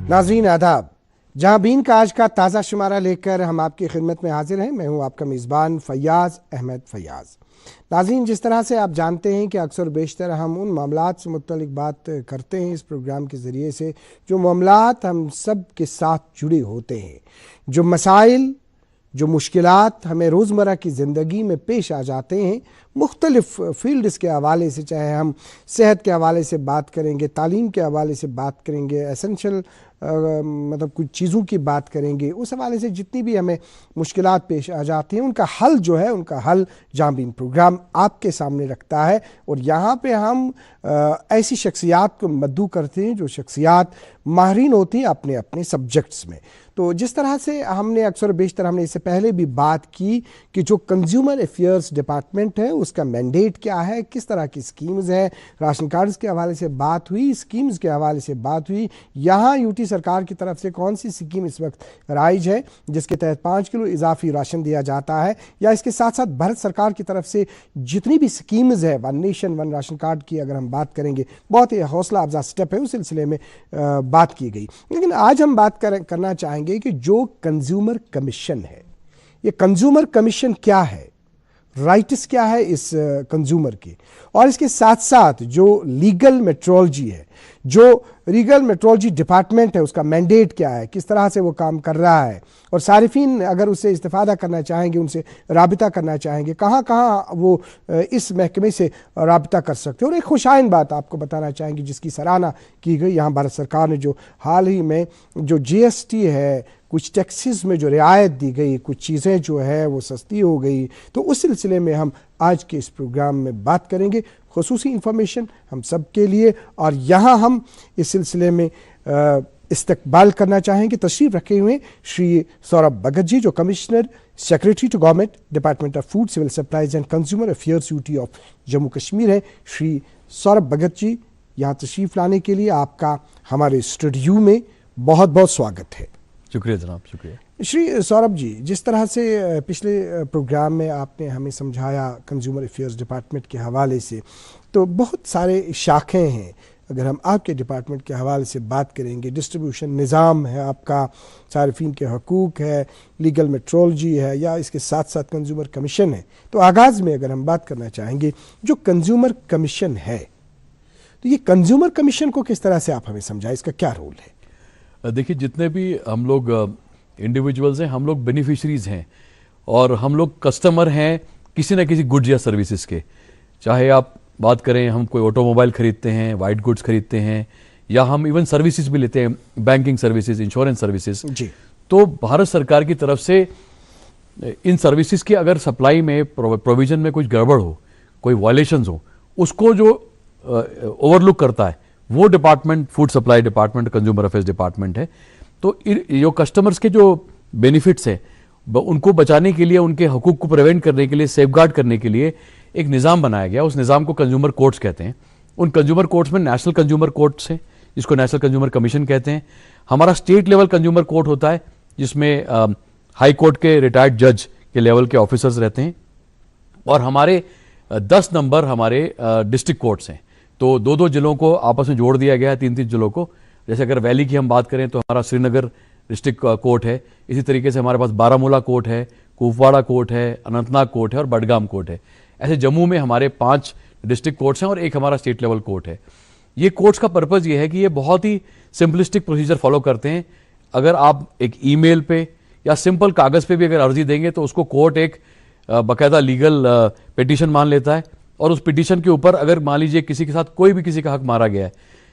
नाज़रीन आदाब, जहां बीन का आज का ताज़ा शुमारा लेकर हम आपकी खिदमत में हाजिर हैं। मैं हूं आपका मेज़बान फ़याज़ अहमद फ़याज़। नाज़रीन, जिस तरह से आप जानते हैं कि अक्सर बेशतर हम उन मामलात से मुतल्लिक़ बात करते हैं इस प्रोग्राम के ज़रिए से जो मामलात हम सब के साथ जुड़े होते हैं, जो मसाइल, जो मुश्किलात हमें रोज़मर्रा की ज़िंदगी में पेश आ जाते हैं मुख्तलिफ़ फील्ड्स के हवाले से, चाहे हम सेहत के हवाले से बात करेंगे, तालीम के हवाले से बात करेंगे, एसेंशियल मतलब कुछ चीज़ों की बात करेंगे, उस हवाले से जितनी भी हमें मुश्किलात पेश आ जाती हैं उनका हल जो है, उनका हल जांबीन प्रोग्राम आपके सामने रखता है। और यहाँ पे हम ऐसी शख्सियात को मद्दू करते हैं जो शख्सियात माहिरीन होती हैं अपने अपने सब्जेक्ट्स में। तो जिस तरह से हमने अक्सर बेशतर हमने इससे पहले भी बात की कि जो कंज्यूमर अफेयर्स डिपार्टमेंट है उसका मैंडेट क्या है, किस तरह की स्कीम्स है, राशन कार्ड्स के हवाले से बात हुई, स्कीम्स के हवाले से बात हुई, यहाँ यूटी सरकार की तरफ से कौन सी स्कीम इस वक्त राइज है जिसके तहत 5 किलो इजाफी राशन दिया जाता है, या इसके साथ साथ भारत सरकार की तरफ से जितनी भी स्कीम्स है one nation one ration card की अगर हम बात करेंगे, बहुत ही हौसला अफजा स्टेप है, उस सिलसिले में बात की गई। लेकिन आज हम बात करना चाहेंगे कि जो कंज्यूमर कमीशन है, ये कंज्यूमर कमीशन क्या है, राइट्स क्या है इस कंज्यूमर के, और इसके साथ साथ जो लीगल मेट्रोलॉजी है, जो लीगल मेट्रोलॉजी डिपार्टमेंट है, उसका मैंडेट क्या है, किस तरह से वो काम कर रहा है, और सारिफीन अगर उससे इस्तेफादा करना चाहेंगे, उनसे राबिता करना चाहेंगे, कहाँ कहाँ वो इस महकमे से राबिता कर सकते हैं। और एक खुशाइन बात आपको बताना चाहेंगे जिसकी सराहना की गई, यहाँ भारत सरकार ने जो हाल ही में जो GST है, कुछ टैक्सेस में जो रियायत दी गई, कुछ चीज़ें जो है वो सस्ती हो गई, तो उस सिलसिले में हम आज के इस प्रोग्राम में बात करेंगे, खुसूसी इंफॉर्मेशन हम सब के लिए। और यहाँ हम इस सिलसिले में इस्तकबाल करना चाहेंगे तशरीफ़ रखे हुए श्री सौरभ भगत जी, जो commissioner secretary to government department of food civil supplies and consumer affairs UT of Jammu Kashmir है। श्री सौरभ भगत जी, यहाँ तशरीफ़ लाने के लिए आपका हमारे स्टूडियो में बहुत बहुत स्वागत है। शुक्रिया जनाब, शुक्रिया। श्री सौरभ जी, जिस तरह से पिछले प्रोग्राम में आपने हमें समझाया कंज्यूमर अफेयर्स डिपार्टमेंट के हवाले से, तो बहुत सारे शाखें हैं। अगर हम आपके डिपार्टमेंट के हवाले से बात करेंगे, डिस्ट्रीब्यूशन निज़ाम है आपका, सारिफीन के हकूक़ है, लीगल मेट्रोलॉजी है, या इसके साथ साथ कंज्यूमर कमीशन है। तो आगाज़ में अगर हम बात करना चाहेंगे जो कंज्यूमर कमीशन है, तो ये कंज्यूमर कमीशन को किस तरह से आप हमें समझाएं, इसका क्या रोल है? देखिए, जितने भी हम लोग इंडिविजुअल्स हैं, हम लोग बेनिफिशरीज हैं और हम लोग कस्टमर हैं किसी न किसी गुड्स या सर्विसेज के। चाहे आप बात करें, हम कोई ऑटोमोबाइल खरीदते हैं, वाइट गुड्स खरीदते हैं, या हम इवन सर्विसेज भी लेते हैं, बैंकिंग सर्विसेज, इंश्योरेंस सर्विसेज जी। तो भारत सरकार की तरफ से इन सर्विसेज की अगर सप्लाई में प्रोविजन में कुछ गड़बड़ हो, कोई वायलेशंस हो, उसको जो ओवरलुक करता है वो department food supply department, consumer affairs department है। तो जो कस्टमर्स के जो बेनिफिट्स हैं उनको बचाने के लिए, उनके हकूक को प्रिवेंट करने के लिए, सेफगार्ड करने के लिए एक निज़ाम बनाया गया। उस निज़ाम को कंज्यूमर कोर्ट्स कहते हैं। उन कंज्यूमर कोर्ट्स में नेशनल कंज्यूमर कोर्ट्स हैं जिसको नेशनल कंज्यूमर कमीशन कहते हैं। हमारा स्टेट लेवल कंज्यूमर कोर्ट होता है जिसमें हाई कोर्ट के रिटायर्ड जज के लेवल के ऑफिसर्स रहते हैं, और हमारे 10 नंबर हमारे डिस्ट्रिक्ट कोर्ट्स हैं। तो 2-2 जिलों को आपस में जोड़ दिया गया है, 3-3 जिलों को। जैसे अगर वैली की हम बात करें तो हमारा श्रीनगर डिस्ट्रिक्ट कोर्ट है, इसी तरीके से हमारे पास बारामूला कोर्ट है, कुपवाड़ा कोर्ट है, अनंतनाग कोर्ट है और बडगाम कोर्ट है। ऐसे जम्मू में हमारे 5 डिस्ट्रिक्ट कोर्ट्स हैं और एक हमारा स्टेट लेवल कोर्ट है। ये कोर्ट्स का पर्पज़ ये है कि ये बहुत ही सिंपलिस्टिक प्रोसीजर फॉलो करते हैं। अगर आप एक ईमेल पे या सिंपल कागज़ पे भी अगर अर्जी देंगे तो उसको कोर्ट एक बाकायदा लीगल पिटीशन मान लेता है, और उस पिटीशन के ऊपर अगर मान लीजिए किसी के साथ कोई भी किसी का हक मारा गया है,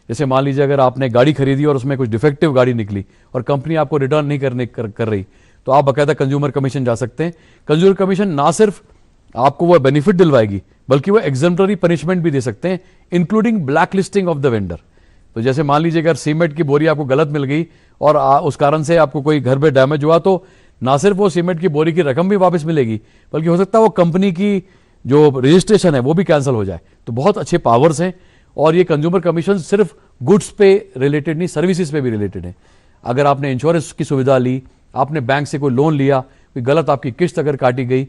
जैसे मान लीजिए अगर आपने गाड़ी खरीदी और उसमें कुछ डिफेक्टिव गाड़ी निकली और कंपनी आपको रिटर्न नहीं कर रही, तो आप बाकायदा कंज्यूमर कमीशन जा सकते हैं। कंज्यूमर कमीशन ना सिर्फ आपको वो बेनिफिट दिलवाएगी बल्कि वो एग्जेम्पलरी पनिशमेंट भी दे सकते हैं, including black listing of the vendor. तो जैसे मान लीजिए अगर सीमेंट की बोरी आपको गलत मिल गई और उस कारण से आपको कोई घर पे डैमेज हुआ, तो ना सिर्फ वो सीमेंट की बोरी की रकम भी वापस मिलेगी बल्कि हो सकता है वो कंपनी की जो रजिस्ट्रेशन है वो भी कैंसिल हो जाए। तो बहुत अच्छे पावर्स हैं, और ये कंज्यूमर कमीशन सिर्फ गुड्स पे रिलेटेड नहीं, सर्विसेज पे भी रिलेटेड है। अगर आपने इंश्योरेंस की सुविधा ली, आपने बैंक से कोई लोन लिया, कोई गलत आपकी किस्त अगर काटी गई,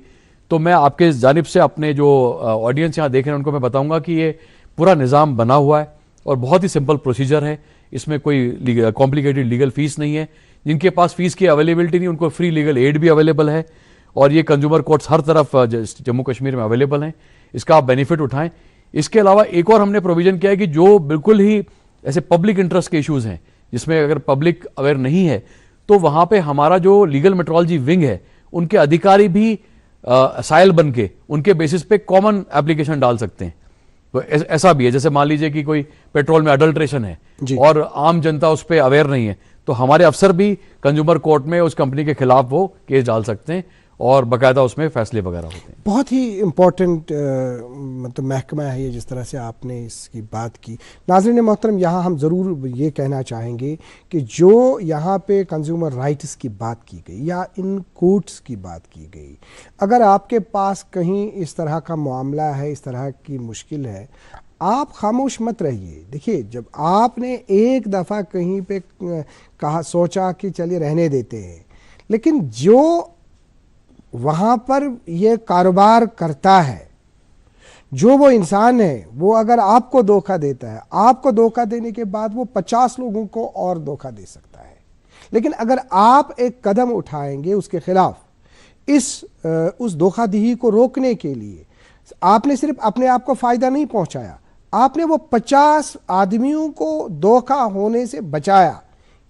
तो मैं आपके जानिब से अपने जो ऑडियंस यहाँ देख रहे हैं उनको मैं बताऊंगा कि ये पूरा निज़ाम बना हुआ है और बहुत ही सिंपल प्रोसीजर है। इसमें कोई कॉम्प्लिकेटेड लीगल फीस नहीं है। जिनके पास फीस की अवेलेबिलिटी नहीं, उनको फ्री लीगल एड भी अवेलेबल है, और ये कंज्यूमर कोर्ट्स हर तरफ जम्मू कश्मीर में अवेलेबल हैं। इसका आप बेनिफिट उठाएं। इसके अलावा एक और हमने प्रोविजन किया है कि जो बिल्कुल ही ऐसे पब्लिक इंटरेस्ट के इश्यूज हैं, जिसमें अगर पब्लिक अवेयर नहीं है, तो वहां पे हमारा जो लीगल मेट्रोलॉजी विंग है, उनके अधिकारी भी असाइल बन के उनके बेसिस पे कॉमन एप्लीकेशन डाल सकते हैं। तो ऐसा भी है, जैसे मान लीजिए कि कोई पेट्रोल में अडल्ट्रेशन है और आम जनता उस पर अवेयर नहीं है, तो हमारे अफसर भी कंज्यूमर कोर्ट में उस कंपनी के खिलाफ वो केस डाल सकते हैं और बाकायदा उसमें फैसले वगैरह होते हैं। बहुत ही इम्पोर्टेंट मतलब महकमा है ये, जिस तरह से आपने इसकी बात की। नाज़रीन मोहतरम, यहाँ हम ज़रूर ये कहना चाहेंगे कि जो यहाँ पे कंज्यूमर राइट्स की बात की गई या इन कोर्ट्स की बात की गई, अगर आपके पास कहीं इस तरह का मामला है, इस तरह की मुश्किल है, आप खामोश मत रहिए। देखिए, जब आपने एक दफ़ा कहीं पे कहा, सोचा कि चलिए रहने देते हैं, लेकिन जो वहाँ पर ये कारोबार करता है, जो वो इंसान है, वो अगर आपको धोखा देता है, आपको धोखा देने के बाद वो 50 लोगों को और धोखा दे सकता है। लेकिन अगर आप एक कदम उठाएंगे उसके खिलाफ, उस धोखाधड़ी को रोकने के लिए, आपने सिर्फ अपने आप को फायदा नहीं पहुंचाया, आपने वो 50 आदमियों को धोखा होने से बचाया।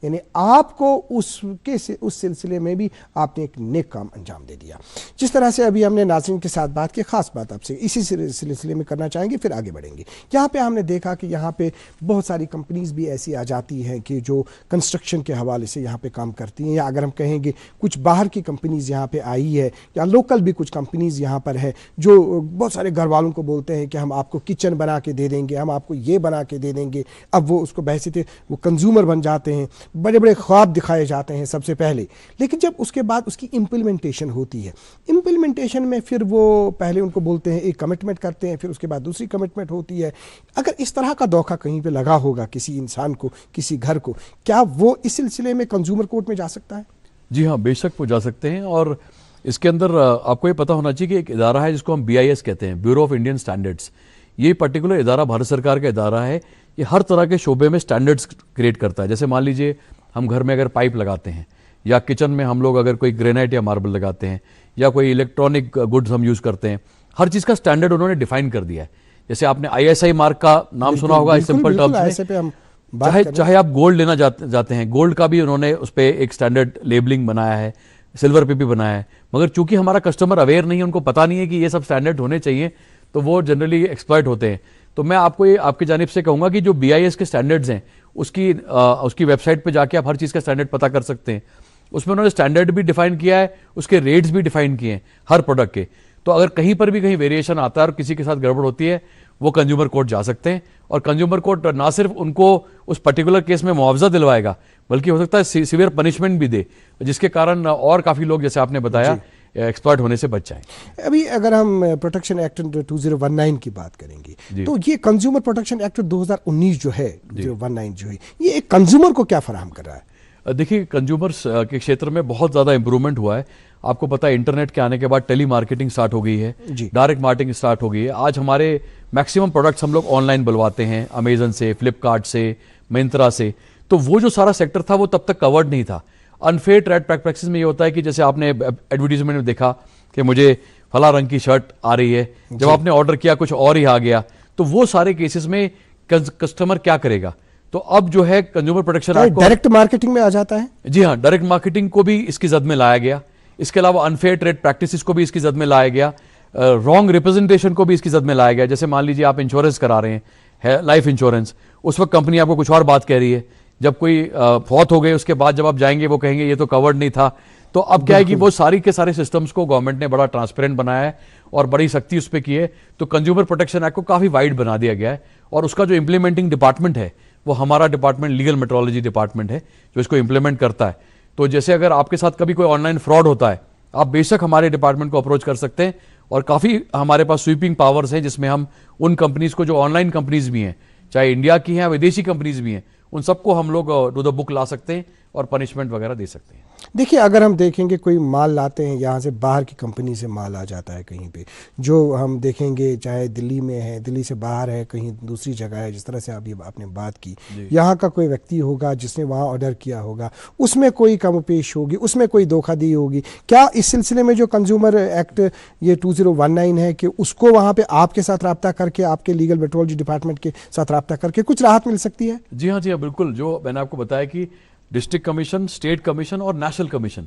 यानी आपको उस सिलसिले में भी आपने एक नेक काम अंजाम दे दिया। जिस तरह से अभी हमने नाज़रीन के साथ बात की, ख़ास बात आपसे इसी सिलसिले में करना चाहेंगे, फिर आगे बढ़ेंगे। यहाँ पे हमने देखा कि यहाँ पे बहुत सारी कंपनीज़ भी ऐसी आ जाती हैं कि जो कंस्ट्रक्शन के हवाले से यहाँ पे काम करती हैं, या अगर हम कहेंगे कुछ बाहर की कंपनीज़ यहाँ पे आई है, या लोकल भी कुछ कंपनीज़ यहाँ पर है जो बहुत सारे घर वालों को बोलते हैं कि हम आपको किचन बना के दे देंगे, हम आपको ये बना के दे देंगे। अब वो उसको बहसीते वो कंज्यूमर बन जाते हैं, बड़े बड़े ख्वाब दिखाए जाते हैं सबसे पहले, लेकिन जब उसके बाद उसकी इम्प्लीमेंटेशन होती है, इम्प्लीमेंटेशन में फिर वो पहले उनको बोलते हैं, एक कमिटमेंट करते हैं, फिर उसके बाद दूसरी कमिटमेंट होती है। अगर इस तरह का धोखा कहीं पे लगा होगा किसी इंसान को, किसी घर को, क्या वो इस सिलसिले में कंज्यूमर कोर्ट में जा सकता है? जी हाँ, बेशक वो जा सकते हैं। और इसके अंदर आपको ये पता होना चाहिए कि एक इदारा है जिसको हम BIS कहते हैं, ब्यूरो ऑफ इंडियन स्टैंडर्ड्स। ये पर्टिकुलर इदारा भारत सरकार का इदारा है। ये हर तरह के शोबे में स्टैंडर्ड्स क्रिएट करता है। जैसे मान लीजिए हम घर में अगर पाइप लगाते हैं, या किचन में हम लोग अगर कोई ग्रेनाइट या मार्बल लगाते हैं, या कोई इलेक्ट्रॉनिक गुड्स हम यूज़ करते हैं, हर चीज़ का स्टैंडर्ड उन्होंने डिफाइन कर दिया है। जैसे आपने ISI मार्क का नाम सुना होगा, सिंपल टर्म्स में। चाहे आप गोल्ड लेना जाते हैं, गोल्ड का भी उन्होंने उस पर एक स्टैंडर्ड लेबलिंग बनाया है, सिल्वर पे भी बनाया है। मगर चूंकि हमारा कस्टमर अवेयर नहीं है, उनको पता नहीं है कि ये सब स्टैंडर्ड होने चाहिए, तो वो जनरली एक्सप्लॉइट होते हैं। तो मैं आपको ये आपकी जानिब से कहूँगा कि जो BIS के स्टैंडर्ड्स हैं, उसकी वेबसाइट पे जाके आप हर चीज़ का स्टैंडर्ड पता कर सकते हैं। उसमें उन्होंने स्टैंडर्ड भी डिफाइन किया है, उसके रेट्स भी डिफाइन किए हैं हर प्रोडक्ट के। तो अगर कहीं पर भी कहीं वेरिएशन आता है और किसी के साथ गड़बड़ होती है, वो कंज्यूमर कोर्ट जा सकते हैं। और कंज्यूमर कोर्ट ना सिर्फ उनको उस पर्टिकुलर केस में मुआवजा दिलवाएगा, बल्कि हो सकता है सीवियर पनिशमेंट भी दे, जिसके कारण और काफ़ी लोग, जैसे आपने बताया, एक्सपर्ट होने से बच जाएं। अभी अगर हम प्रोटेक्शन एक्ट 2019 की बात करेंगे, तो ये कंज्यूमर प्रोटेक्शन एक्ट 2019 जो है, 2019 जो है, ये एक कंज्यूमर को क्या फराहम कर रहा है? देखिए, कंज्यूमर्स के क्षेत्र में बहुत ज़्यादा इंप्रूवमेंट हुआ है। आपको पता है, इंटरनेट के आने के बाद टेली मार्केटिंग स्टार्ट हो गई है, डायरेक्ट मार्केटिंग स्टार्ट हो गई है। आज हमारे मैक्सिमम प्रोडक्ट्स हम लोग ऑनलाइन बुलवाते हैं, अमेजन से, फ्लिपकार्ट से, मिंत्रा से। तो वो जो सारा सेक्टर था वो तब तक कवर्ड नहीं था। अनफेयर ट्रेड प्रैक्टिस में ये होता है कि जैसे आपने एडवर्टीजमेंट में देखा कि मुझे फला रंग की शर्ट आ रही है, जब आपने ऑर्डर किया कुछ और ही आ गया, तो वो सारे केसेस में कस्टमर क्या करेगा? तो अब जो है consumer protection act direct marketing में आ जाता है। जी हाँ, डायरेक्ट मार्केटिंग को भी इसकी जद में लाया गया। इसके अलावा अनफेयर ट्रेड प्रैक्टिस को भी इसकी जद में लाया गया। रॉन्ग रिप्रेजेंटेशन को भी इसकी जद में लाया गया। जैसे मान लीजिए आप इंश्योरेंस करा रहे हैं, लाइफ इंश्योरेंस, उस वक्त कंपनी आपको कुछ और बात कह रही है, जब कोई फौत हो गए उसके बाद जब आप जाएंगे वो कहेंगे ये तो कवर्ड नहीं था। तो अब क्या है कि वो सारी के सारे सिस्टम्स को गवर्नमेंट ने बड़ा ट्रांसपेरेंट बनाया है और बड़ी सख्ती उस पर की है। तो कंज्यूमर प्रोटेक्शन एक्ट को काफ़ी वाइड बना दिया गया है, और उसका जो इंप्लीमेंटिंग डिपार्टमेंट है वो हमारा डिपार्टमेंट, लीगल मेट्रोलॉजी डिपार्टमेंट है, जो इसको इंप्लीमेंट करता है। तो जैसे अगर आपके साथ कभी कोई ऑनलाइन फ्रॉड होता है, आप बेशक हमारे डिपार्टमेंट को अप्रोच कर सकते हैं, और काफ़ी हमारे पास स्वीपिंग पावर्स हैं, जिसमें हम उन कंपनीज को, जो ऑनलाइन कंपनीज भी हैं, चाहे इंडिया की हैं, विदेशी कंपनीज भी हैं, उन सबको हम लोग टू द बुक ला सकते हैं और पनिशमेंट वगैरह दे सकते हैं। देखिए, अगर हम देखेंगे कोई माल लाते हैं यहाँ से, बाहर की कंपनी से माल आ जाता है कहीं पे, जो हम देखेंगे चाहे दिल्ली में है, दिल्ली से बाहर है, कहीं दूसरी जगह है, जिस तरह से अभी आपने बात की, यहाँ का कोई व्यक्ति होगा जिसने वहाँ ऑर्डर किया होगा, उसमें कोई कम पेश होगी, उसमें कोई धोखाधड़ी होगी। क्या इस सिलसिले में जो कंज्यूमर एक्ट ये 2019 है कि उसको वहाँ पे आपके साथ रब्ता करके, आपके लीगल मेट्रोलॉजी डिपार्टमेंट के साथ रब्ता करके कुछ राहत मिल सकती है? जी हाँ, बिल्कुल। जो मैंने आपको बताया कि डिस्ट्रिक्ट कमीशन, स्टेट कमीशन और नेशनल कमीशन,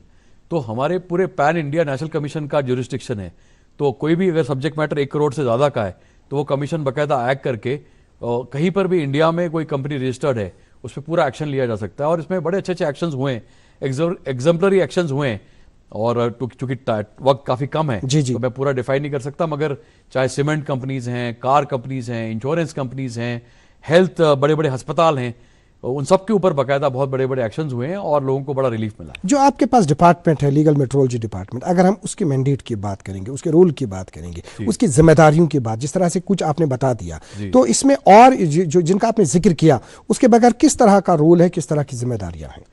तो हमारे पूरे पैन इंडिया नेशनल कमीशन का ज्यूरिस्डिक्शन है। तो कोई भी अगर सब्जेक्ट मैटर 1 करोड़ से ज़्यादा का है तो वो कमीशन बाकायदा एक्ट करके कहीं पर भी इंडिया में कोई कंपनी रजिस्टर्ड है उस पर पूरा एक्शन लिया जा सकता है। और इसमें बड़े अच्छे एक्शंस हुए हैं, एग्जाम्पलरी एक्शंस हुए हैं। और चूंकि वक्त काफ़ी कम है जी। तो मैं पूरा डिफाइन नहीं कर सकता, मगर चाहे सीमेंट कंपनीज हैं, कार कंपनीज हैं, इंश्योरेंस कंपनीज हैं, हेल्थ बड़े बड़े अस्पताल हैं, उन सब के ऊपर बाकायदा बहुत बड़े बड़े एक्शंस हुए हैं और लोगों को बड़ा रिलीफ मिला है। जो आपके पास डिपार्टमेंट है, लीगल मेट्रोलॉजी डिपार्टमेंट, अगर हम उसके मैंडेट की बात करेंगे, उसके रोल की बात करेंगे, उसकी जिम्मेदारियों की बात, जिस तरह से कुछ आपने बता दिया, तो इसमें और जो जिनका आपने जिक्र किया उसके बगैर किस तरह का रोल है, किस तरह की जिम्मेदारियां हैं?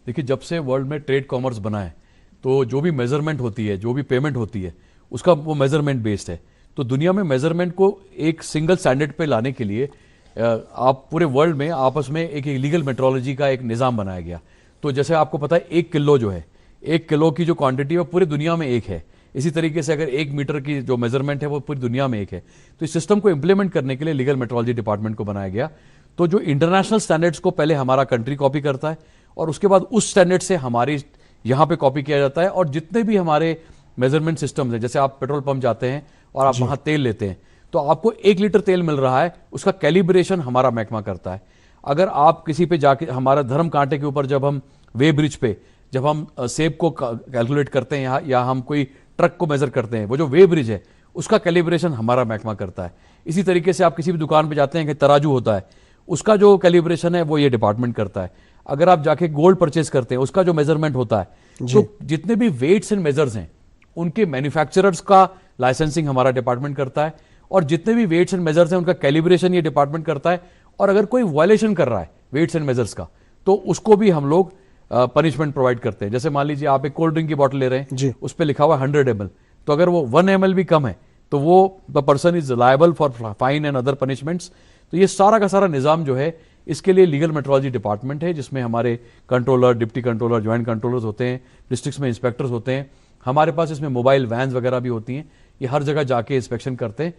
देखिए, जब से वर्ल्ड में ट्रेड कॉमर्स बना है तो जो भी मेजरमेंट होती है, जो भी पेमेंट होती है, उसका वो मेजरमेंट बेस्ड है। तो दुनिया में मेजरमेंट को एक सिंगल स्टैंडर्ड पे लाने के लिए आप पूरे वर्ल्ड में आपस में एक लीगल मेट्रोलॉजी का एक निज़ाम बनाया गया। तो जैसे आपको पता है 1 किलो जो है, 1 किलो की जो क्वांटिटी है वो पूरी दुनिया में एक है। इसी तरीके से अगर 1 मीटर की जो मेजरमेंट है वो पूरी दुनिया में एक है। तो इस सिस्टम को इंप्लीमेंट करने के लिए लीगल मेट्रोलॉजी डिपार्टमेंट को बनाया गया। तो जो इंटरनेशनल स्टैंडर्ड्स को पहले हमारा कंट्री कॉपी करता है और उसके बाद उस स्टैंडर्ड से हमारी यहाँ पे कॉपी किया जाता है। और जितने भी हमारे मेजरमेंट सिस्टम्स हैं, जैसे आप पेट्रोल पंप जाते हैं और आप वहाँ तेल लेते हैं तो आपको 1 लीटर तेल मिल रहा है, उसका कैलिब्रेशन हमारा महकमा करता है। अगर आप किसी पे जाके, हमारा धर्म कांटे के ऊपर जब हम वे ब्रिज पे जब हम सेब को कैलकुलेट करते हैं या हम कोई ट्रक को मेजर करते हैं, वो जो वे ब्रिज है उसका कैलिब्रेशन हमारा महकमा करता है। इसी तरीके से आप किसी भी दुकान पे जाते हैं कि तराजू होता है, उसका जो कैलिब्रेशन है वो ये डिपार्टमेंट करता है। अगर आप जाके गोल्ड परचेज करते हैं, उसका जो मेजरमेंट होता है, तो जितने भी वेट्स एंड मेजर्स हैं उनके मैन्युफैक्चरर्स का लाइसेंसिंग हमारा डिपार्टमेंट करता है। और जितने भी वेट्स एंड मेजर्स हैं उनका कैलिब्रेशन ये डिपार्टमेंट करता है। और अगर कोई वायलेशन कर रहा है वेट्स एंड मेजर्स का, तो उसको भी हम लोग पनिशमेंट प्रोवाइड करते हैं। जैसे मान लीजिए आप एक कोल्ड ड्रिंक की बोतल ले रहे हैं, उस पर लिखा हुआ है 100 ml, तो अगर वो 1 ml भी कम है तो वो the person is liable for fine and other punishments. तो ये सारा का सारा निज़ाम जो है, इसके लिए लीगल मेट्रोलॉजी डिपार्टमेंट है, जिसमें हमारे controller, deputy controller, joint controllers होते हैं, डिस्ट्रिक्ट्स में इंस्पेक्टर्स होते हैं। हमारे पास इसमें मोबाइल वैन्स वगैरह भी होती हैं, ये हर जगह जाके इंस्पेक्शन करते हैं।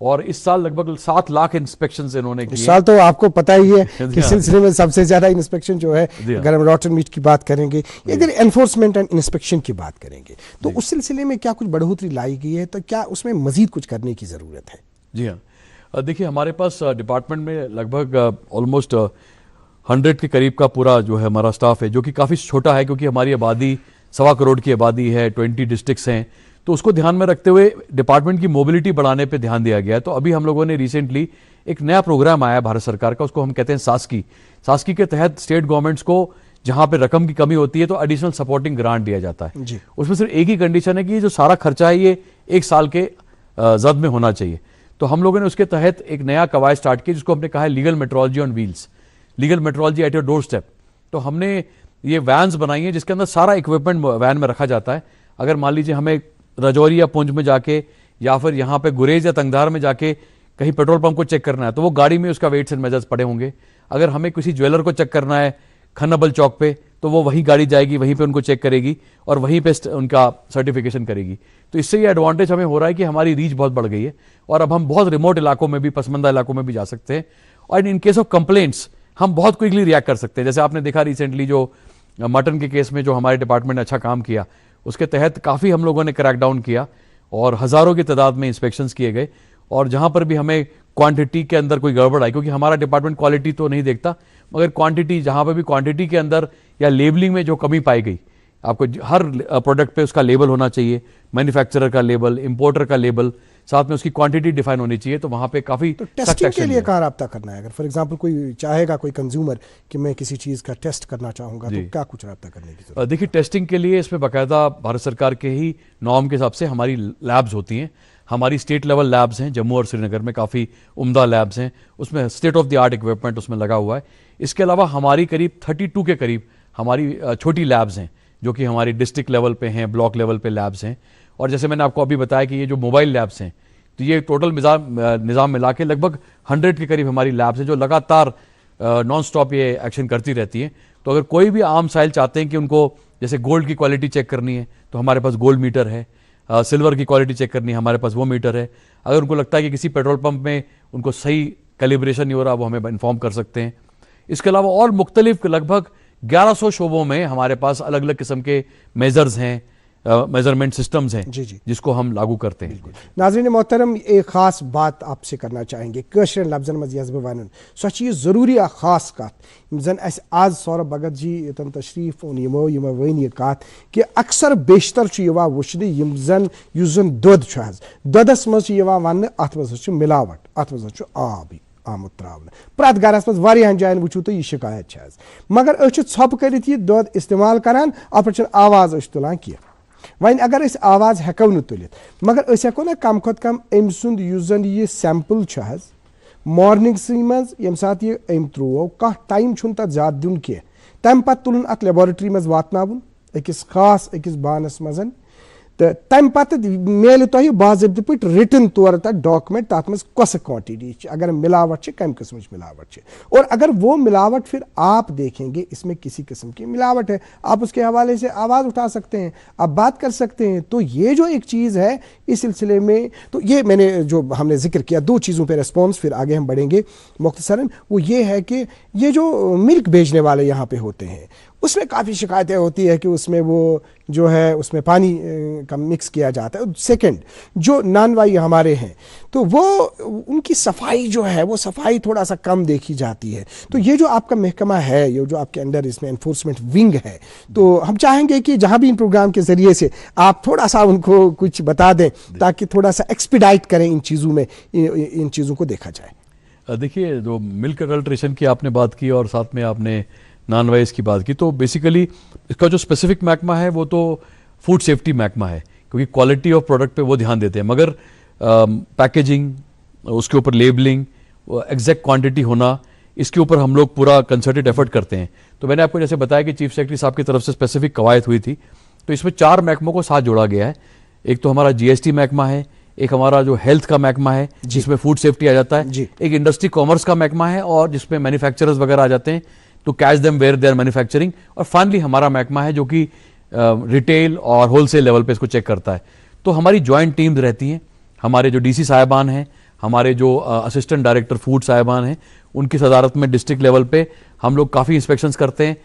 और इस साल लगभग 7 लाख इंस्पेक्शंस इन्होंने किए। इस साल तो आपको पता ही है कि सिलसिले में सबसे ज्यादा इंस्पेक्शन जो है, अगर हम रॉट एंड मीट की बात करेंगे, इधर एनफोर्समेंट एंड इंस्पेक्शन की बात करेंगे, तो उस सिलसिले में क्या कुछ बढ़ोतरी लाई गई है? तो क्या उसमें मजीद कुछ करने की जरूरत है? जी हाँ, देखिए हमारे पास डिपार्टमेंट में लगभग ऑलमोस्ट 100 के करीब का पूरा जो है हमारा स्टाफ है, जो कि काफ़ी छोटा है क्योंकि हमारी आबादी 1.25 करोड़ की आबादी है, 20 डिस्ट्रिक्ट्स हैं। तो उसको ध्यान में रखते हुए डिपार्टमेंट की मोबिलिटी बढ़ाने पे ध्यान दिया गया है। तो अभी हम लोगों ने रिसेंटली एक नया प्रोग्राम आया भारत सरकार का, उसको हम कहते हैं सास्की के तहत स्टेट गवर्नमेंट्स को जहां पे रकम की कमी होती है तो एडिशनल सपोर्टिंग ग्रांट दिया जाता है। उसमें सिर्फ एक ही कंडीशन है कि जो सारा खर्चा है ये 1 साल के जद में होना चाहिए। तो हम लोगों ने उसके तहत एक नया कवायद स्टार्ट किया जिसको हमने कहा है legal metrology on wheels, legal metrology at your door step. तो हमने ये वैन्स बनाई है जिसके अंदर सारा इक्विपमेंट वैन में रखा जाता है। अगर मान लीजिए हमें राजौरी या पुंछ में जाके या फिर यहाँ पे गुरेज या तंगधार में जाके कहीं पेट्रोल पंप को चेक करना है तो वो गाड़ी में उसका वेट्स एंड मेजर्स पड़े होंगे। अगर हमें किसी ज्वेलर को चेक करना है खन्नाबल चौक पे, तो वो वहीं गाड़ी जाएगी, वहीं पे उनको चेक करेगी और वहीं पे उनका सर्टिफिकेशन करेगी। तो इससे ये एडवांटेज हमें हो रहा है कि हमारी रीच बहुत बढ़ गई है और अब हम बहुत रिमोट इलाकों में भी, पसमंदा इलाकों में भी जा सकते हैं। और इन केस ऑफ कंप्लेंट्स हम बहुत क्विकली रिएक्ट कर सकते हैं। जैसे आपने देखा रिसेंटली जो मटन के केस में जो हमारे डिपार्टमेंट ने अच्छा काम किया, उसके तहत काफ़ी हम लोगों ने क्रैकडाउन किया और हज़ारों की तादाद में इंस्पेक्शंस किए गए। और जहाँ पर भी हमें क्वांटिटी के अंदर कोई गड़बड़ आई, क्योंकि हमारा डिपार्टमेंट क्वालिटी तो नहीं देखता, मगर क्वांटिटी, जहाँ पर भी क्वांटिटी के अंदर या लेबलिंग में जो कमी पाई गई, आपको हर प्रोडक्ट पे उसका लेबल होना चाहिए, मैन्युफैक्चरर का लेबल, इंपोर्टर का लेबल, साथ में उसकी क्वांटिटी डिफाइन होनी चाहिए। तो वहाँ पे काफ़ी तो टेस्टिंग के लिए कहाँ रब्ता करना है? अगर फॉर एग्जांपल कोई चाहेगा, कोई कंज्यूमर, कि मैं किसी चीज़ का टेस्ट करना चाहूँगा, तो क्या कुछ रब्ता करने की जरूरत? देखिए, टेस्टिंग के लिए इसमें बाकायदा भारत सरकार के ही नॉर्म के हिसाब से हमारी लैब्स होती हैं। हमारी स्टेट लेवल लैब्स हैं, जम्मू और श्रीनगर में काफ़ी उम्दा लैब्स हैं, उसमें state of the art equipment उसमें लगा हुआ है। इसके अलावा हमारी करीब 32 के करीब हमारी छोटी लैब्स हैं जो कि हमारी डिस्ट्रिक्ट लेवल पे हैं, ब्लॉक लेवल पे लैब्स हैं। और जैसे मैंने आपको अभी बताया कि ये जो मोबाइल लैब्स हैं, तो ये टोटल निज़ाम मिला के लगभग 100 के करीब हमारी लैब्स हैं जो लगातार नॉन स्टॉप ये एक्शन करती रहती है। तो अगर कोई भी आम साइल चाहते हैं कि उनको जैसे गोल्ड की क्वालिटी चेक करनी है तो हमारे पास गोल्ड मीटर है, सिल्वर की क्वालिटी चेक करनी है हमारे पास वो मीटर है। अगर उनको लगता है कि किसी पेट्रोल पंप में उनको सही कैलिब्रेशन नहीं हो रहा, वो हमें इन्फॉर्म कर सकते हैं। इसके अलावा और मुख्तलिफ लगभग 1100 शोबों में हमारे पास अलग अलग किस्म के मेजर्स हैं, मेजरमेंट सिस्टम्स हैं जी जी, जिसको हम लागू करते हैं। नाज़रीन मोहतरम, एक खास बात आपसे करना चाहेंगे कशर लफ्जन मज वन सो जरूरी खास कत जन आज सौरभ भगत जी तन तशरीफ ओन यमो यमो वन यह कत कि अक्सर बेशतर वुचन जन दोदस मज वन अत मज मिलावट, अत मज आब आमुत त्रावन प्रत गरस मज वारियाहन जायन वुचू तो यह शिकायत मगर अस छप कर दोद इस्तेमाल करान अत पे आवाज तुलान कह। वन अगर आवाज हेको न तुलित मगर हेको ना कम खुद कम अम सुंद जन यह सैंपल मॉर्निंग मज यम सात यह अम त्रो कह टाइम तथ ज्यादा दिन कह तम पत तुलन अत लेबोरेटरी मज वातनावुन अकिस खास अकिस बानस मजन तो तम पत मेल तुह बाज़ाब्त पे रिटन तौर तक डॉक्यूमेंट तथ मज कस क्वांटिटी अगर मिलावट कम किस्म मिलावट और अगर वो मिलावट फिर आप देखेंगे इसमें किसी किस्म की मिलावट है आप उसके हवाले से आवाज़ उठा सकते हैं, आप बात कर सकते हैं। तो ये जो एक चीज़ है इस सिलसिले में, तो ये मैंने जो हमने जिक्र किया दो चीज़ों पे रिस्पॉन्स, फिर आगे हम बढ़ेंगे मुख्तसरन, वो ये है कि ये जो मिल्क भेजने वाले यहाँ पे होते हैं उसमें काफ़ी शिकायतें होती है कि उसमें वो जो है उसमें पानी का मिक्स किया जाता है। सेकंड, जो नानवाई हमारे हैं तो वो उनकी सफाई जो है वो सफाई थोड़ा सा कम देखी जाती है। तो ये जो आपका महकमा है, ये जो आपके अंडर इसमें एनफोर्समेंट विंग है, तो हम चाहेंगे कि जहाँ भी इन प्रोग्राम के ज़रिए से आप थोड़ा सा उनको कुछ बता दें ताकि थोड़ा सा एक्सपीडाइट करें इन चीज़ों में, इन चीज़ों को देखा जाए। देखिए, जो मिल्क अडल्ट्रेशन की आपने बात की और साथ में आपने नॉन वाइज की बात की, तो बेसिकली इसका जो स्पेसिफिक महकमा है वो तो फूड सेफ्टी महकमा है, क्योंकि क्वालिटी ऑफ प्रोडक्ट पे वो ध्यान देते हैं। मगर पैकेजिंग, उसके ऊपर लेबलिंग, एग्जैक्ट क्वांटिटी होना, इसके ऊपर हम लोग पूरा कंसर्टेड एफर्ट करते हैं। तो मैंने आपको जैसे बताया कि चीफ सेक्रेटरी साहब की तरफ से स्पेसिफिक कवायद हुई थी, तो इसमें 4 महकमों को साथ जोड़ा गया है। एक तो हमारा जीएसटी महकमा है, एक हमारा जो हेल्थ का महकमा है जिसमें फूड सेफ्टी आ जाता है, एक इंडस्ट्री कॉमर्स का महकमा है और जिसमें मैन्युफैक्चरर्स वगैरह आ जाते हैं to catch them where they are manufacturing, और फाइनली हमारा महकमा है जो कि रिटेल और होलसेल लेवल पे इसको चेक करता है। तो हमारी ज्वाइंट टीम्स रहती हैं, हमारे जो डीसी साहिबान हैं, हमारे जो असिस्टेंट डायरेक्टर फूड साहिबान हैं, उनकी सदारत में डिस्ट्रिक्ट लेवल पे हम लोग काफ़ी इंस्पेक्शंस करते हैं।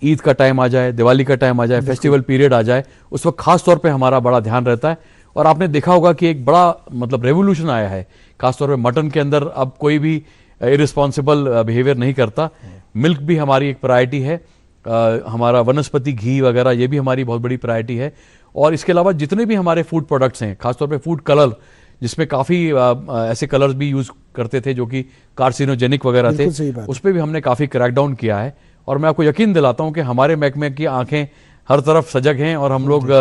ईद का टाइम आ जाए, दिवाली का टाइम आ जाए, फेस्टिवल पीरियड आ जाए, उस वक्त खास तौर पे हमारा बड़ा ध्यान रहता है। और आपने देखा होगा कि एक बड़ा मतलब रेवोल्यूशन आया है खासतौर पे मटन के अंदर। अब कोई भी इरिस्पॉन्सिबल बिहेवियर नहीं करता। मिल्क भी हमारी एक प्रायोरिटी है, हमारा वनस्पति घी वगैरह ये भी हमारी बहुत बड़ी प्रायोरिटी है। और इसके अलावा जितने भी हमारे फूड प्रोडक्ट्स हैं, खासतौर पे फूड कलर, जिसमें काफ़ी ऐसे कलर्स भी यूज़ करते थे जो कि कार्सिनोजेनिक वगैरह थे, उस पर भी हमने काफ़ी क्रैकडाउन किया है। और मैं आपको यकीन दिलाता हूँ कि हमारे महकमे की आंखें हर तरफ सजग हैं और हम लोग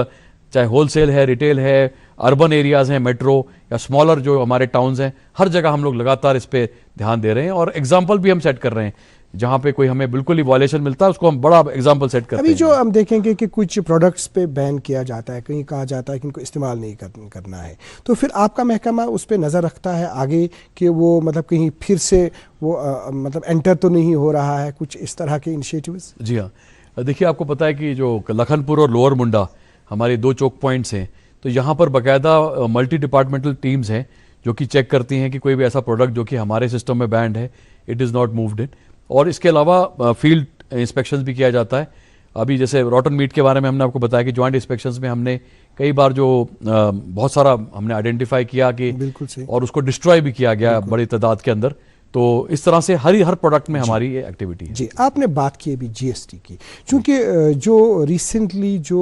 चाहे होलसेल है, रिटेल है, अर्बन एरियाज़ हैं, मेट्रो या स्मॉलर जो हमारे टाउन्स हैं, हर जगह हम लोग लगातार इस पे ध्यान दे रहे हैं। और एग्जाम्पल भी हम सेट कर रहे हैं, जहाँ पे कोई हमें बिल्कुल ही वायलेशन मिलता है उसको हम बड़ा एग्जाम्पल सेट करते हैं। अभी जो हम देखेंगे कि कुछ प्रोडक्ट्स पे बैन किया जाता है, कहीं कहा जाता है कि इनको इस्तेमाल नहीं करना है, तो फिर आपका महकमा उस पर नज़र रखता है आगे कि वो मतलब कहीं फिर से वो मतलब एंटर तो नहीं हो रहा है, कुछ इस तरह के इनिशिएटिव्स? जी हाँ, देखिए आपको पता है कि जो लखनपुर और लोअर मुंडा हमारे 2 चौक पॉइंट्स हैं, तो यहाँ पर बाकायदा मल्टी डिपार्टमेंटल टीम्स हैं जो कि चेक करती हैं कि कोई भी ऐसा प्रोडक्ट जो कि हमारे सिस्टम में बैंड है, it is not moved in. और इसके अलावा फील्ड इंस्पेक्शंस भी किया जाता है। अभी जैसे रॉटन मीट के बारे में हमने आपको बताया कि जॉइंट इंस्पेक्शंस में हमने कई बार जो बहुत सारा हमने आइडेंटिफाई किया कि बिल्कुल सही, और उसको डिस्ट्रॉय भी किया गया बड़ी तादाद के अंदर। तो इस तरह से हर प्रोडक्ट में हमारी ये एक्टिविटी है। जी, आपने बात की अभी जीएसटी की, क्योंकि जो रिसेंटली जो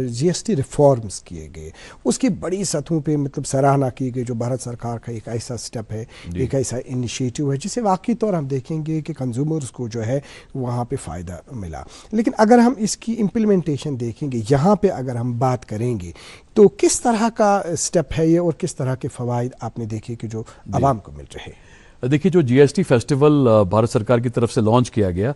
जीएसटी रिफॉर्म्स किए गए उसकी बड़ी सतहों पे मतलब सराहना की गई, जो भारत सरकार का एक ऐसा स्टेप है, एक ऐसा इनिशिएटिव है जिसे वाकई तौर हम देखेंगे कि कंज्यूमर्स को जो है वहाँ पे फ़ायदा मिला। लेकिन अगर हम इसकी इम्प्लीमेंटेशन देखेंगे, यहाँ पे अगर हम बात करेंगे तो किस तरह का स्टेप है ये और किस तरह के फ़वाइद आपने देखे कि जो आवाम को मिल रहे हैं? देखिए, जो जीएसटी फेस्टिवल भारत सरकार की तरफ से लॉन्च किया गया,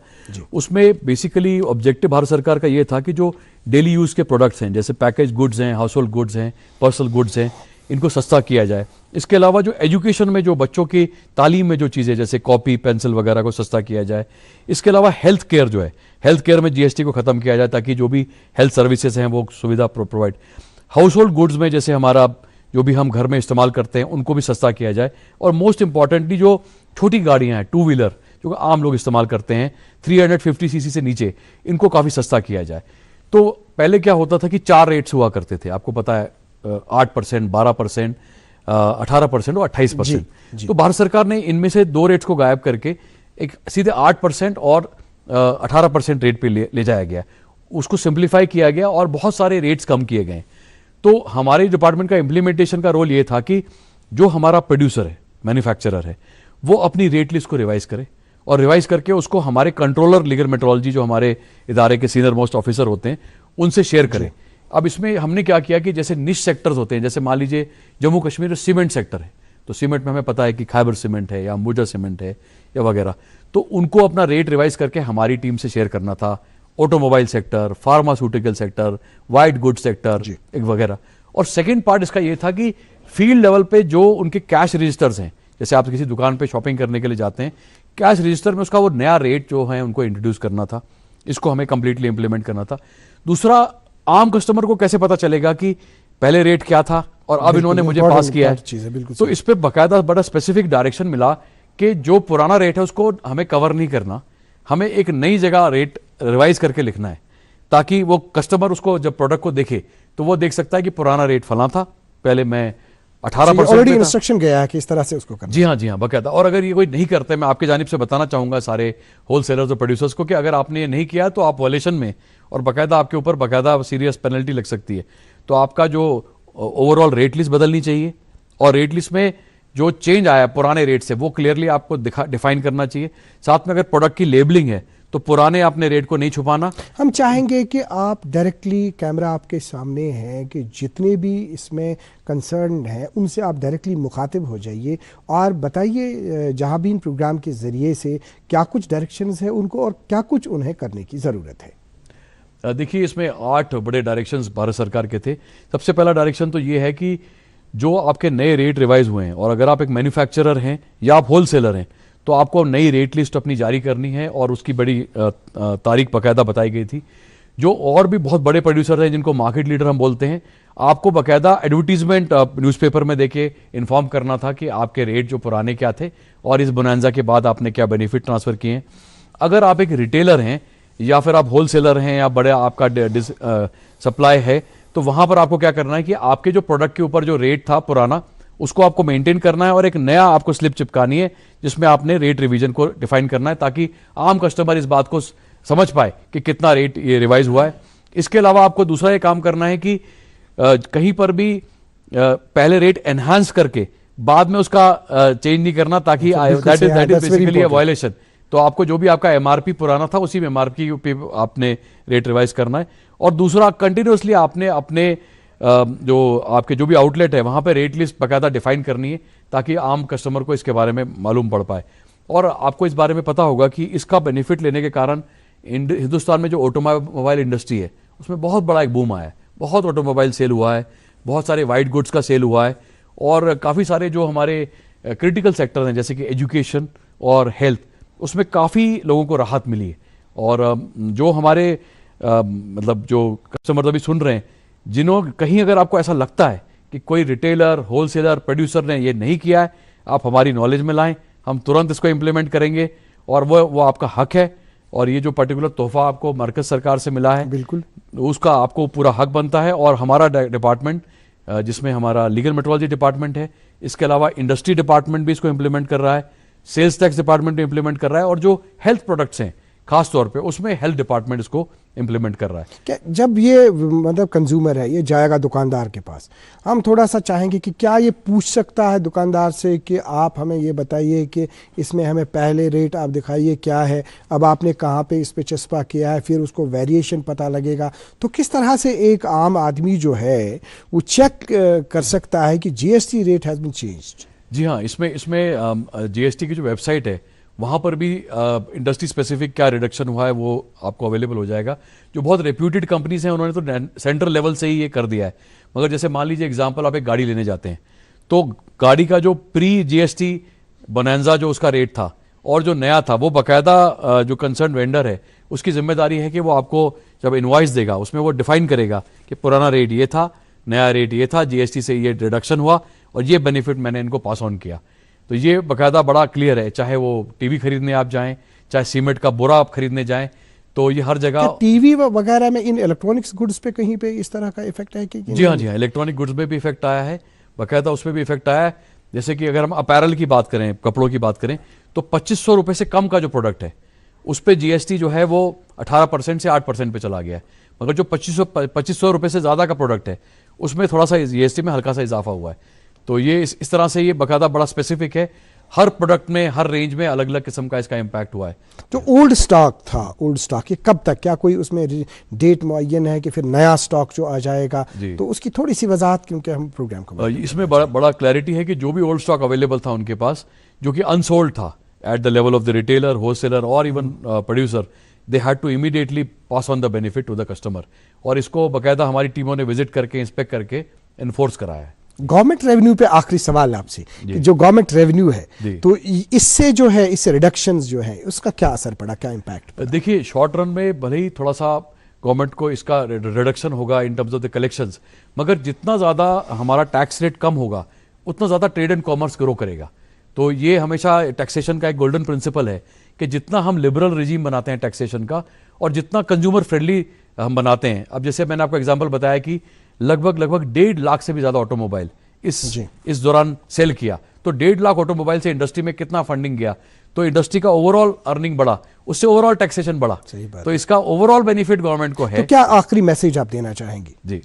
उसमें बेसिकली ऑब्जेक्टिव भारत सरकार का ये था कि जो डेली यूज के प्रोडक्ट्स हैं, जैसे पैकेज गुड्स हैं, हाउस होल्ड गुड्स हैं, पर्सनल गुड्स हैं, इनको सस्ता किया जाए। इसके अलावा जो एजुकेशन में, जो बच्चों की तालीम में जो चीज़ें, जैसे कॉपी पेंसिल वगैरह को सस्ता किया जाए। इसके अलावा हेल्थ केयर जो है, हेल्थ केयर में जीएसटी को खत्म किया जाए, ताकि जो भी हेल्थ सर्विसेज हैं वो सुविधा प्रोवाइड। हाउस होल्ड गुड्स में जैसे हमारा जो भी हम घर में इस्तेमाल करते हैं उनको भी सस्ता किया जाए। और मोस्ट इंपॉर्टेंटली जो छोटी गाड़ियां हैं, टू व्हीलर जो आम लोग इस्तेमाल करते हैं 350 सीसी से नीचे, इनको काफ़ी सस्ता किया जाए। तो पहले क्या होता था कि 4 रेट्स हुआ करते थे, आपको पता है, 8%, 12%, 18% और 28%। तो भारत सरकार ने इनमें से 2 रेट्स को गायब करके एक सीधे 8% और 18% रेट पे ले जाया गया। उसको सिंप्लीफाई किया गया और बहुत सारे रेट्स कम किए गए। तो हमारे डिपार्टमेंट का इम्प्लीमेंटेशन का रोल ये था कि जो हमारा प्रोड्यूसर है, मैन्युफैक्चरर है, वो अपनी रेट लिस्ट को रिवाइज करे और रिवाइज करके उसको हमारे कंट्रोलर लीगल मेट्रोलॉजी, जो हमारे इदारे के सीनियर मोस्ट ऑफिसर होते हैं, उनसे शेयर करें। अब इसमें हमने क्या किया कि जैसे निश सेक्टर्स होते हैं, जैसे मान लीजिए जम्मू कश्मीर में सीमेंट सेक्टर है, तो सीमेंट में हमें पता है कि खैबर सीमेंट है या अंबुजा सीमेंट है या वगैरह, तो उनको अपना रेट रिवाइज करके हमारी टीम से शेयर करना था। Automobile sector, pharmaceutical sector, white good sector एक वगैरह। और सेकेंड पार्ट इसका ये था कि फील्ड लेवल पे जो उनके कैश रजिस्टर्स हैं, जैसे आप किसी दुकान पे शॉपिंग करने के लिए जाते हैं, कैश रजिस्टर में उसका वो नया रेट जो है उनको इंट्रोड्यूस करना था। इसको हमें कंप्लीटली इंप्लीमेंट करना था। दूसरा, आम कस्टमर को कैसे पता चलेगा कि पहले रेट क्या था और अब इन्होंने मुझे पास किया है। तो इस पे बाकायदा बड़ा स्पेसिफिक डायरेक्शन मिला कि जो पुराना रेट है उसको हमें कवर नहीं करना, हमें एक नई जगह रेट रिवाइज करके लिखना है, ताकि वो कस्टमर उसको जब प्रोडक्ट को देखे तो वो देख सकता है कि पुराना रेट फला था, पहले मैं 18% ऑलरेडी इंस्ट्रक्शन गया है कि इस तरह से उसको करना। जी हाँ, बाकायदा। और अगर ये कोई नहीं करते, मैं आपकी जानिब से बताना चाहूंगा सारे होलसेलर्स और प्रोड्यूसर्स को कि अगर आपने ये नहीं किया तो आप वॉलेशन में, और बाकायदा आपके ऊपर बाकायदा सीरियस पेनल्टी लग सकती है। तो आपका जो ओवरऑल रेट लिस्ट बदलनी चाहिए, और रेट लिस्ट में जो चेंज आया पुराने रेट से वो क्लियरली आपको डिफाइन करना चाहिए। साथ में अगर प्रोडक्ट की लेबलिंग है तो पुराने अपने रेट को नहीं छुपाना। हम चाहेंगे कि आप डायरेक्टली, कैमरा आपके सामने है, कि जितने भी इसमें कंसर्न हैं उनसे आप डायरेक्टली मुखातिब हो जाइए और बताइए जहाबीन प्रोग्राम के ज़रिए से क्या कुछ डायरेक्शंस है उनको और क्या कुछ उन्हें करने की ज़रूरत है। देखिए, इसमें 8 बड़े डायरेक्शंस भारत सरकार के थे। सबसे पहला डायरेक्शन तो ये है कि जो आपके नए रेट रिवाइज हुए हैं, और अगर आप एक मैन्युफैक्चरर हैं या आप होलसेलर हैं, तो आपको नई रेट लिस्ट अपनी जारी करनी है, और उसकी बड़ी तारीख बाकायदा बताई गई थी। जो और भी बहुत बड़े प्रोड्यूसर हैं जिनको मार्केट लीडर हम बोलते हैं, आपको बाकायदा एडवर्टीजमेंट न्यूज़पेपर में देके इन्फॉर्म करना था कि आपके रेट जो पुराने क्या थे और इस बोनांजा के बाद आपने क्या बेनिफिट ट्रांसफर किए हैं। अगर आप एक रिटेलर हैं या फिर आप होलसेलर हैं या बड़े आपका सप्लाई है, तो वहां पर आपको क्या करना है कि आपके जो प्रोडक्ट के ऊपर जो रेट था पुराना, उसको आपको मेंटेन करना है और एक नया आपको स्लिप चिपकानी है जिसमें आपने रेट रिवीजन को डिफाइन करना है, ताकि आम कस्टमर इस बात को समझ पाए कि कितना रेट ये रिवाइज हुआ है। इसके अलावा आपको दूसरा ये काम करना है कि कहीं पर भी पहले रेट एनहांस करके बाद में उसका चेंज नहीं करना, ताकि that is basically a violation. तो आपको जो भी आपका एमआरपी पुराना था उसी में एमआरपी पे आपने रेट रिवाइज करना है। और दूसरा, कंटिन्यूसली आपने अपने जो आपके जो भी आउटलेट है वहां पे रेट लिस्ट बाकायदा डिफाइन करनी है, ताकि आम कस्टमर को इसके बारे में मालूम पड़ पाए। और आपको इस बारे में पता होगा कि इसका बेनिफिट लेने के कारण हिंदुस्तान में जो ऑटोमोबाइल इंडस्ट्री है उसमें बहुत बड़ा एक बूम आया है। बहुत ऑटोमोबाइल सेल हुआ है, बहुत सारे वाइट गुड्स का सेल हुआ है, और काफ़ी सारे जो हमारे क्रिटिकल सेक्टर हैं जैसे कि एजुकेशन और हेल्थ, उसमें काफ़ी लोगों को राहत मिली है। और जो हमारे मतलब जो कस्टमर अभी सुन रहे हैं, कहीं अगर आपको ऐसा लगता है कि कोई रिटेलर, होलसेलर, प्रोड्यूसर ने ये नहीं किया है, आप हमारी नॉलेज में लाएं, हम तुरंत इसको इम्प्लीमेंट करेंगे, और वो आपका हक है। और ये जो पर्टिकुलर तोहफा आपको मरकज सरकार से मिला है, बिल्कुल उसका आपको पूरा हक बनता है। और हमारा डिपार्टमेंट, जिसमें हमारा लीगल मेट्रोलॉजी डिपार्टमेंट है, इसके अलावा इंडस्ट्री डिपार्टमेंट भी इसको इम्प्लीमेंट कर रहा है, सेल्स टैक्स डिपार्टमेंट भी इम्प्लीमेंट कर रहा है, और जो हेल्थ प्रोडक्ट्स हैं खास तौर पे उसमें हेल्थ डिपार्टमेंट इसको इम्प्लीमेंट कर रहा है। क्या जब ये मतलब कंज्यूमर है, ये जाएगा दुकानदार के पास, हम थोड़ा सा चाहेंगे कि क्या ये पूछ सकता है दुकानदार से कि आप हमें ये बताइए कि इसमें हमें पहले रेट आप दिखाइए क्या है, अब आपने कहाँ पे इस पे चस्पा किया है, फिर उसको वेरिएशन पता लगेगा। तो किस तरह से एक आम आदमी जो है वो चेक कर सकता है कि GST rate has been changed? जी हाँ, इसमें इसमें जीएसटी की जो वेबसाइट है वहाँ पर भी इंडस्ट्री स्पेसिफिक क्या रिडक्शन हुआ है वो आपको अवेलेबल हो जाएगा। जो बहुत रेप्यूटेड कंपनीज हैं उन्होंने तो सेंट्रल लेवल से ही ये कर दिया है। मगर जैसे मान लीजिए एग्जांपल, आप एक गाड़ी लेने जाते हैं तो गाड़ी का जो प्री जीएसटी बोनांजा जो उसका रेट था और जो नया था, वो बाकायदा जो कंसर्न वेंडर है उसकी जिम्मेदारी है कि वो आपको जब इनवॉइस देगा उसमें वो डिफाइन करेगा कि पुराना रेट ये था, नया रेट ये था, जीएसटी से ये रिडक्शन हुआ और ये बेनिफिट मैंने इनको पास ऑन किया। तो ये बाकायदा बड़ा क्लियर है, चाहे वो टीवी खरीदने आप जाएं, चाहे सीमेंट का बोरा आप खरीदने जाएं, तो ये हर जगह। टीवी वगैरह में इन इलेक्ट्रॉनिक्स गुड्स पे कहीं पे इस तरह का इफेक्ट है कि जी हाँ, जी हाँ, इलेक्ट्रॉनिक गुड्स में भी इफेक्ट आया है, बाकायदा उसमें भी इफेक्ट आया है। जैसे कि अगर हम अपैरल की बात करें, कपड़ों की बात करें, तो 2500 रुपये से कम का जो प्रोडक्ट है उस पर जीएसटी जो है वो 18% से 8% पे चला गया है। मगर जो 2500 रुपये से ज़्यादा का प्रोडक्ट है उसमें थोड़ा सा जीएसटी में हल्का सा इजाफा हुआ है। तो ये इस तरह से ये बाकायदा बड़ा स्पेसिफिक है, हर प्रोडक्ट में, हर रेंज में अलग अलग किस्म का इसका इम्पैक्ट हुआ है। जो ओल्ड स्टॉक था, ओल्ड स्टॉक ये कब तक, क्या कोई उसमें डेट मुअय्यन है कि फिर नया स्टॉक जो आ जाएगा, तो उसकी थोड़ी सी वजाहत, क्योंकि हम प्रोग्राम को इसमें बड़ा क्लैरिटी है कि जो भी ओल्ड स्टॉक अवेलेबल था उनके पास, जो कि अनसोल्ड था at the level of the retailer, wholesaler और even producer, they had to immediately pass on the benefit to the customer. और इसको बाकायदा हमारी टीमों ने विजिट करके, इंस्पेक्ट करके एनफोर्स कराया है। गवर्नमेंट रेवेन्यू पे आखिरी सवाल आपसे, कि जो गवर्नमेंट रेवेन्यू है तो इससे जो है, इससे रिडक्शंस जो है उसका क्या असर पड़ा, क्या इम्पैक्ट? देखिए, शॉर्ट रन में भले ही थोड़ा सा गवर्नमेंट को इसका रिडक्शन होगा in terms of the collections, मगर जितना ज़्यादा हमारा टैक्स रेट कम होगा उतना ज़्यादा ट्रेड एंड कॉमर्स ग्रो करेगा। तो ये हमेशा टैक्सेशन का एक गोल्डन प्रिंसिपल है कि जितना हम लिबरल रिजीम बनाते हैं टैक्सेशन का और जितना कंज्यूमर फ्रेंडली हम बनाते हैं, अब जैसे मैंने आपको एग्जांपल बताया कि लगभग 1.5 लाख से भी ज़्यादा ऑटोमोबाइल इस दौरान सेल किया, तो 1.5 लाख ऑटोमोबाइल से इंडस्ट्री में कितना फंडिंग गया, तो इंडस्ट्री का ओवरऑल अर्निंग बढ़ा, उससे ओवरऑल टैक्सेशन बढ़ा। तो इसका ओवरऑल बेनिफिट गवर्नमेंट को है। तो क्या आखिरी मैसेज आप देना चाहेंगे? जी,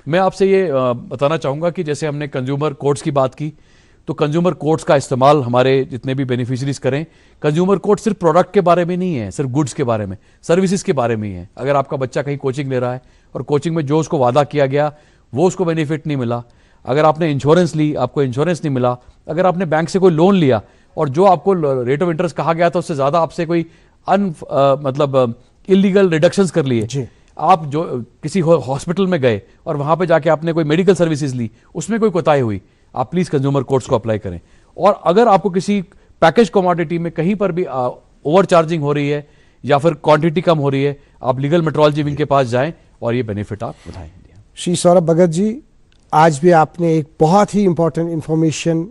मैं आपसे ये बताना चाहूँगा कि जैसे हमने कंज्यूमर कोर्ट्स की बात की, तो कंज्यूमर कोर्ट्स का इस्तेमाल हमारे जितने भी बेनिफिशरीज करें। कंज्यूमर कोर्ट सिर्फ प्रोडक्ट के बारे में नहीं है, सिर्फ गुड्स के बारे में, सर्विसेज के बारे में ही है। अगर आपका बच्चा कहीं कोचिंग ले रहा है और कोचिंग में जो उसको वादा किया गया वो उसको बेनिफिट नहीं मिला, अगर आपने इंश्योरेंस ली आपको इंश्योरेंस नहीं मिला, अगर आपने बैंक से कोई लोन लिया और जो आपको रेट ऑफ इंटरेस्ट कहा गया था उससे ज़्यादा आपसे कोई मतलब इलीगल रिडक्शंस कर लिए, आप जो किसी हॉस्पिटल में गए और वहाँ पे जाके आपने कोई मेडिकल सर्विसेज ली, उसमें कोई कोताही हुई, आप प्लीज़ कंज्यूमर कोर्ट्स को अप्लाई करें। और अगर आपको किसी पैकेज कमोडिटी में कहीं पर भी ओवर चार्जिंग हो रही है या फिर क्वांटिटी कम हो रही है, आप लीगल मेट्रोलॉजी विंग के पास जाएं और ये बेनिफिट आप उठाएं। श्री सौरभ भगत जी, आज भी आपने एक बहुत ही इंपॉर्टेंट इंफॉर्मेशन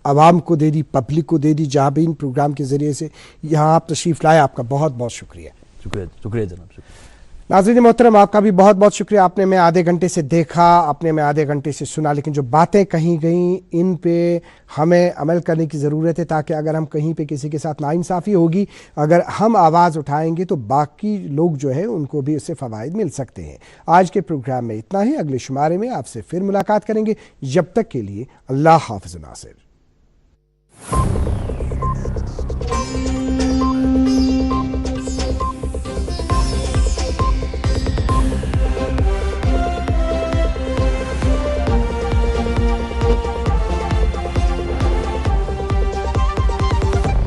आवाम को दे दी, पब्लिक को दे दी, जहाँ भी इन प्रोग्राम के जरिए से यहाँ आप तशरीफ़ लाए, आपका बहुत बहुत शुक्रिया। शुक्रिया जनाब, शुक्रिया। नाज़रीन मोहतरम, आपका भी बहुत बहुत शुक्रिया। आपने मैं आधे घंटे से देखा, आपने मैं आधे घंटे से सुना, लेकिन जो बातें कही गई इन पे हमें अमल करने की ज़रूरत है, ताकि अगर हम कहीं पे किसी के साथ नाइंसाफ़ी होगी, अगर हम आवाज़ उठाएंगे तो बाकी लोग जो है उनको भी उससे फ़वाइद मिल सकते हैं। आज के प्रोग्राम में इतना ही, अगले शुमारे में आपसे फिर मुलाकात करेंगे। जब तक के लिए अल्लाह हाफ़िज़ नासिर।